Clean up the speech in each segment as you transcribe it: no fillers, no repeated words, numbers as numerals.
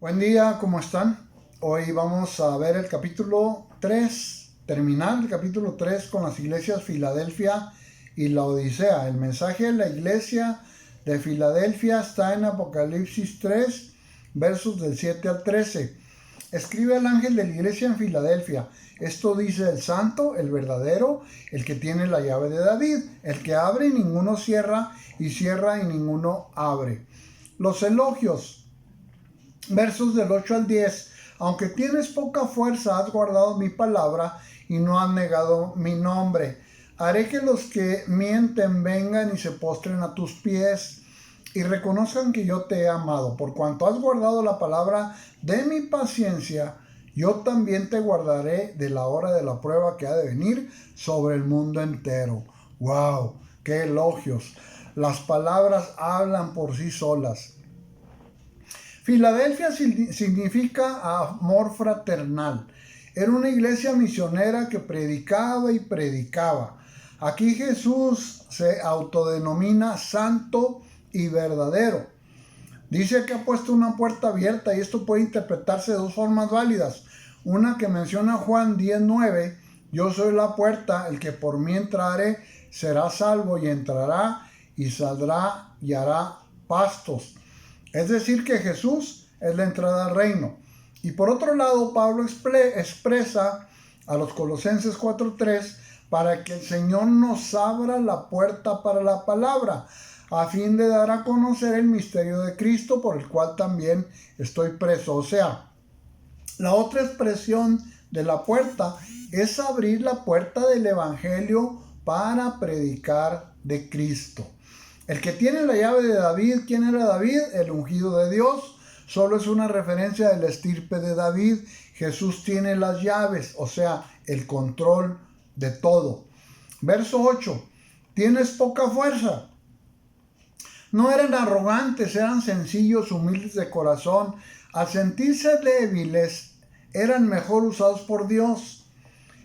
Buen día, ¿cómo están? Hoy vamos a ver el capítulo 3, terminar el capítulo 3 con las iglesias Filadelfia y la Odisea. El mensaje de la iglesia de Filadelfia está en Apocalipsis 3, versos del 7 al 13. Escribe al ángel de la iglesia en Filadelfia: esto dice el santo, el verdadero, el que tiene la llave de David, el que abre y ninguno cierra, y cierra y ninguno abre. Los elogios. Versos del 8 al 10. Aunque tienes poca fuerza, has guardado mi palabra y no has negado mi nombre. Haré que los que mienten vengan y se postren a tus pies y reconozcan que yo te he amado. Por cuanto has guardado la palabra de mi paciencia, yo también te guardaré de la hora de la prueba que ha de venir sobre el mundo entero. ¡Wow! ¡Qué elogios! Las palabras hablan por sí solas. Filadelfia significa amor fraternal. Era una iglesia misionera que predicaba y predicaba. Aquí Jesús se autodenomina santo y verdadero. Dice que ha puesto una puerta abierta y esto puede interpretarse de dos formas válidas. Una que menciona Juan 10:9: yo soy la puerta, el que por mí entrare será salvo y entrará y saldrá y hará pastos. Es decir, que Jesús es la entrada al reino. Y por otro lado, Pablo expresa a los Colosenses 4:3 para que el Señor nos abra la puerta para la palabra, a fin de dar a conocer el misterio de Cristo, por el cual también estoy preso. O sea, la otra expresión de la puerta es abrir la puerta del Evangelio para predicar de Cristo. El que tiene la llave de David, ¿quién era David? El ungido de Dios. Solo es una referencia de la estirpe de David. Jesús tiene las llaves, o sea, el control de todo. Verso 8. Tienes poca fuerza. No eran arrogantes, eran sencillos, humildes de corazón. Al sentirse débiles, eran mejor usados por Dios.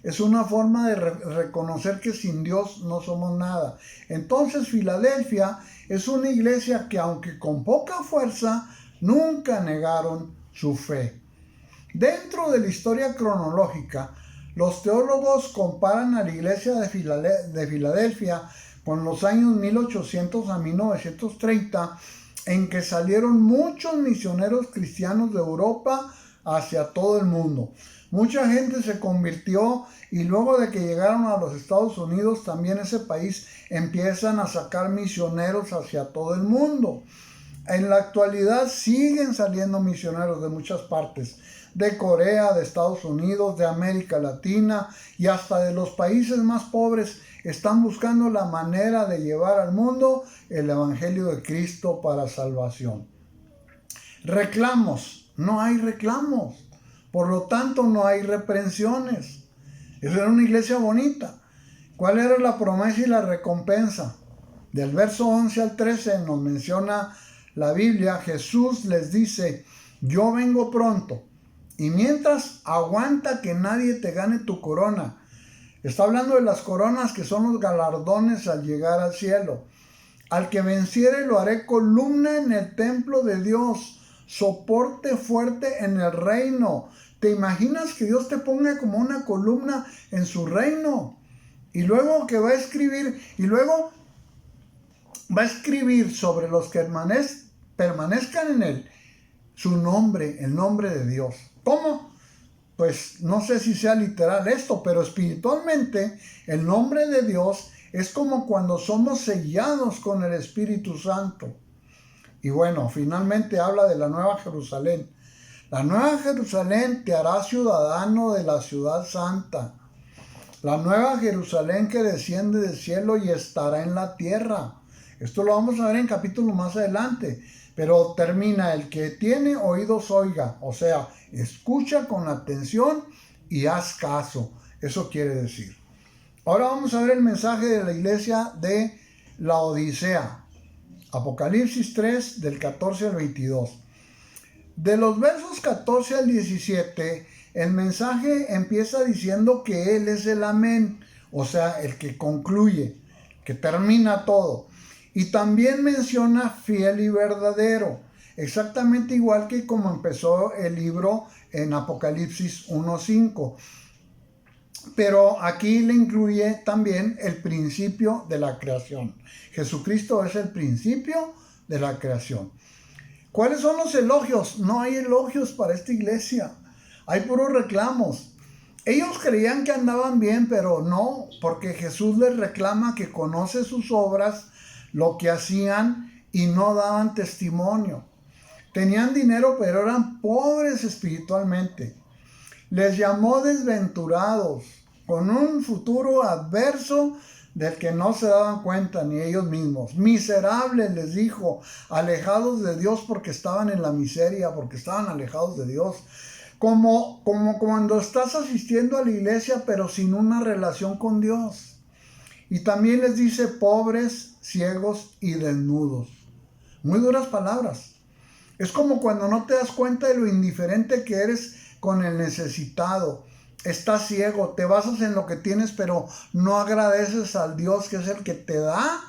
Es una forma de reconocer que sin Dios no somos nada. Entonces Filadelfia es una iglesia que, aunque con poca fuerza, nunca negaron su fe. Dentro de la historia cronológica, los teólogos comparan a la iglesia de Filadelfia con los años 1800 a 1930, en que salieron muchos misioneros cristianos de Europa hacia todo el mundo. Mucha gente se convirtió y luego de que llegaron a los Estados Unidos, también ese país empiezan a sacar misioneros hacia todo el mundo. En la actualidad siguen saliendo misioneros de muchas partes, de Corea, de Estados Unidos, de América Latina y hasta de los países más pobres. Están buscando la manera de llevar al mundo el Evangelio de Cristo para salvación. Reclamos. No hay reclamos. Por lo tanto, no hay reprensiones. Eso era una iglesia bonita. ¿Cuál era la promesa y la recompensa? Del verso 11 al 13 nos menciona la Biblia. Jesús les dice: yo vengo pronto. Y mientras, aguanta que nadie te gane tu corona. Está hablando de las coronas, que son los galardones al llegar al cielo. Al que venciere lo haré columna en el templo de Dios, soporte fuerte en el reino. ¿Te imaginas que Dios te ponga como una columna en su reino? Y luego que va a escribir, sobre los que permanezcan en él, su nombre, el nombre de Dios. ¿Cómo? Pues no sé si sea literal esto, pero espiritualmente el nombre de Dios es como cuando somos sellados con el Espíritu Santo. Y bueno, finalmente habla de la Nueva Jerusalén. La Nueva Jerusalén te hará ciudadano de la ciudad santa. La Nueva Jerusalén que desciende del cielo y estará en la tierra. Esto lo vamos a ver en capítulos más adelante. Pero termina: el que tiene oídos oiga. O sea, escucha con atención y haz caso. Eso quiere decir. Ahora vamos a ver el mensaje de la iglesia de la Odisea. Apocalipsis 3, del 14 al 22. De los versos 14 al 17, el mensaje empieza diciendo que Él es el amén, o sea, el que concluye, que termina todo. Y también menciona fiel y verdadero. exactamente igual que como empezó el libro en Apocalipsis 1:5. Pero aquí le incluye también el principio de la creación. Jesucristo es el principio de la creación. ¿Cuáles son los elogios? No hay elogios para esta iglesia. Hay puros reclamos. Ellos creían que andaban bien, pero no, porque Jesús les reclama que conoce sus obras, lo que hacían y no daban testimonio. Tenían dinero, pero eran pobres espiritualmente. Les llamó desventurados, con un futuro adverso del que no se daban cuenta ni ellos mismos. Miserables, les dijo, alejados de Dios porque estaban en la miseria, porque estaban alejados de Dios. Como cuando estás asistiendo a la iglesia pero sin una relación con Dios. Y también les dice pobres, ciegos y desnudos. Muy duras palabras. Es como cuando no te das cuenta de lo indiferente que eres con el necesitado. Estás ciego, te basas en lo que tienes, pero no agradeces al Dios que es el que te da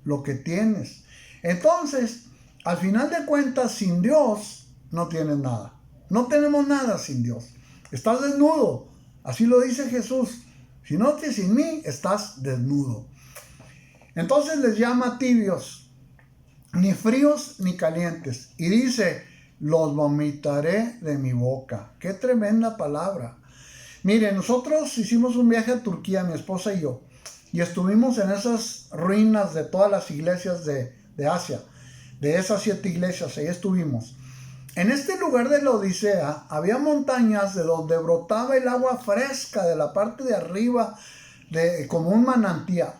lo que tienes. Entonces, al final de cuentas, sin Dios no tienes nada. No tenemos nada sin Dios. Estás desnudo. Así lo dice Jesús. Si no tienes sin mí, estás desnudo. Entonces les llama tibios, ni fríos ni calientes. Y dice, los vomitaré de mi boca. Qué tremenda palabra. Miren, nosotros hicimos un viaje a Turquía, mi esposa y yo, y estuvimos en esas ruinas de todas las iglesias de Asia, de esas 7 iglesias, ahí estuvimos. En este lugar de la Odisea había montañas de donde brotaba el agua fresca de la parte de arriba, como un manantial,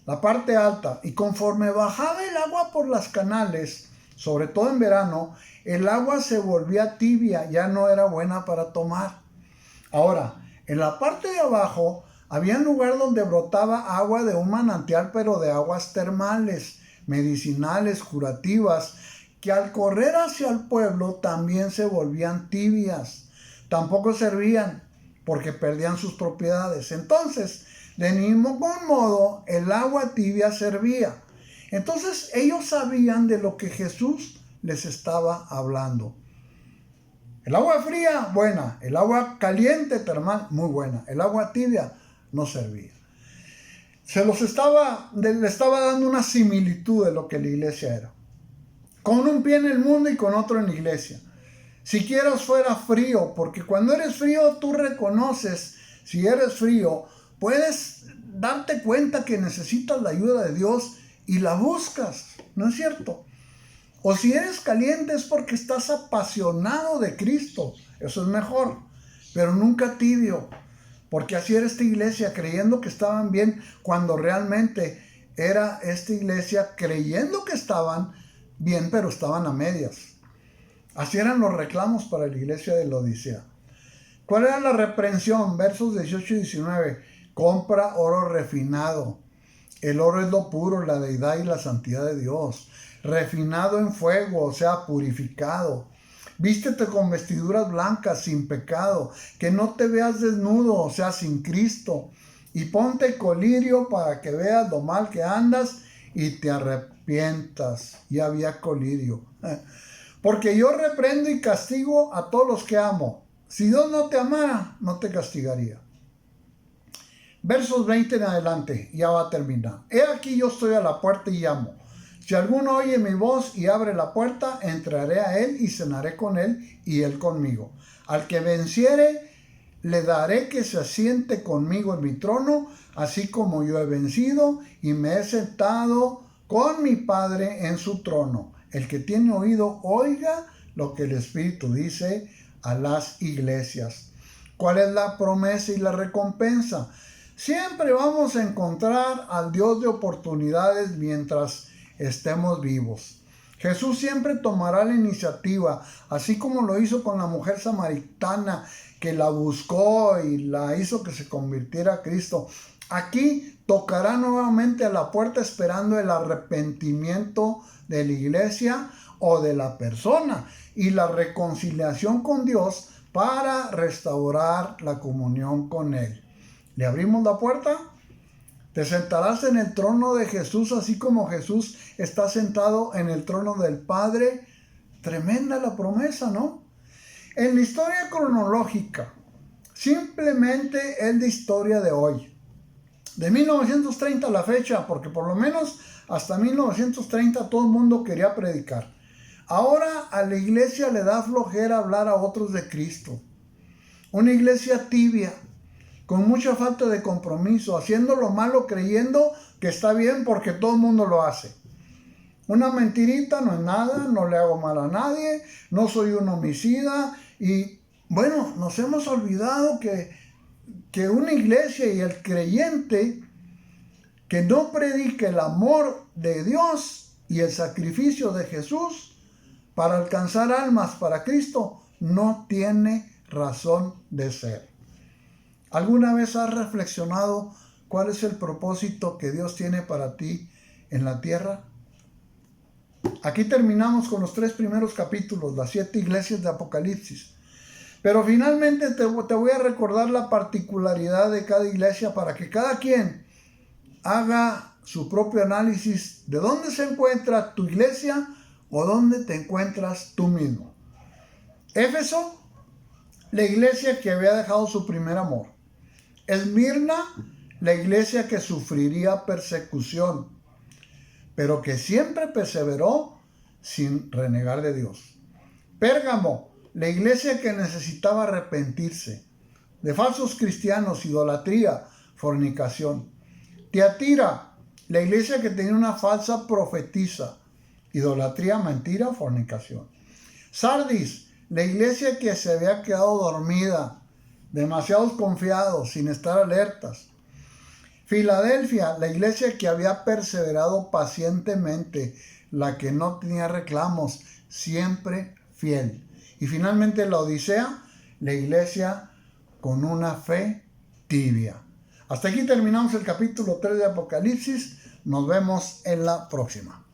la parte alta, y conforme bajaba el agua por las canales, sobre todo en verano, el agua se volvía tibia, ya no era buena para tomar. Ahora, en la parte de abajo había un lugar donde brotaba agua de un manantial, pero de aguas termales, medicinales, curativas, que al correr hacia el pueblo también se volvían tibias. Tampoco servían porque perdían sus propiedades. Entonces, de ningún modo, el agua tibia servía. Entonces, ellos sabían de lo que Jesús les estaba hablando. El agua fría, buena. El agua caliente, termal, muy buena. El agua tibia no servía. Le estaba dando una similitud de lo que la iglesia era. Con un pie en el mundo y con otro en la iglesia. Siquiera fuera frío, porque cuando eres frío tú reconoces, si eres frío, puedes darte cuenta que necesitas la ayuda de Dios y la buscas, ¿no es cierto? O si eres caliente es porque estás apasionado de Cristo. Eso es mejor. Pero nunca tibio. Porque así era esta iglesia, creyendo que estaban bien, cuando realmente era esta iglesia creyendo que estaban bien, pero estaban a medias. Así eran los reclamos para la iglesia de la Odisea. ¿Cuál era la reprensión? Versos 18 y 19. Compra oro refinado. El oro es lo puro, la deidad y la santidad de Dios. Refinado en fuego, o sea, purificado. Vístete con vestiduras blancas, sin pecado, que no te veas desnudo, o sea, sin Cristo. Y ponte colirio para que veas lo mal que andas y te arrepientas. Y había colirio. Porque yo reprendo y castigo a todos los que amo. Si Dios no te amara, no te castigaría. Versos 20 en adelante, ya va a terminar. He aquí yo estoy a la puerta y llamo. Si alguno oye mi voz y abre la puerta, entraré a él y cenaré con él y él conmigo. Al que venciere, le daré que se asiente conmigo en mi trono, así como yo he vencido y me he sentado con mi Padre en su trono. El que tiene oído, oiga lo que el Espíritu dice a las iglesias. ¿Cuál es la promesa y la recompensa? Siempre vamos a encontrar al Dios de oportunidades mientras estemos vivos. Jesús siempre tomará la iniciativa, así como lo hizo con la mujer samaritana, que la buscó y la hizo que se convirtiera a Cristo. Aquí tocará nuevamente a la puerta esperando el arrepentimiento de la iglesia o de la persona y la reconciliación con Dios para restaurar la comunión con Él. ¿Le abrimos la puerta? Te sentarás en el trono de Jesús, así como Jesús está sentado en el trono del Padre tremenda la promesa, ¿no? En la historia cronológica, simplemente es la historia de hoy. De 1930 a la fecha, porque por lo menos hasta 1930 todo el mundo quería predicar. Ahora a la iglesia le da flojera hablar a otros de Cristo. Una iglesia tibia, con mucha falta de compromiso, haciendo lo malo creyendo que está bien porque todo el mundo lo hace. Una mentirita no es nada, no le hago mal a nadie, no soy un homicida. Y bueno, nos hemos olvidado que una iglesia y el creyente que no predique el amor de Dios y el sacrificio de Jesús para alcanzar almas para Cristo no tiene razón de ser. ¿Alguna vez has reflexionado cuál es el propósito que Dios tiene para ti en la tierra? Aquí terminamos con los 3 primeros capítulos, las 7 iglesias de Apocalipsis. Pero finalmente te voy a recordar la particularidad de cada iglesia para que cada quien haga su propio análisis de dónde se encuentra tu iglesia o dónde te encuentras tú mismo. Éfeso, la iglesia que había dejado su primer amor. Esmirna, la iglesia que sufriría persecución, pero que siempre perseveró sin renegar de Dios. Pérgamo, la iglesia que necesitaba arrepentirse de falsos cristianos, idolatría, fornicación. Tiatira, la iglesia que tenía una falsa profetisa, idolatría, mentira, fornicación. Sardis, la iglesia que se había quedado dormida, demasiados confiados, sin estar alertas. Filadelfia, la iglesia que había perseverado pacientemente, la que no tenía reclamos, siempre fiel. Y finalmente la Odisea, la iglesia con una fe tibia. Hasta aquí terminamos el capítulo 3 de Apocalipsis. Nos vemos en la próxima.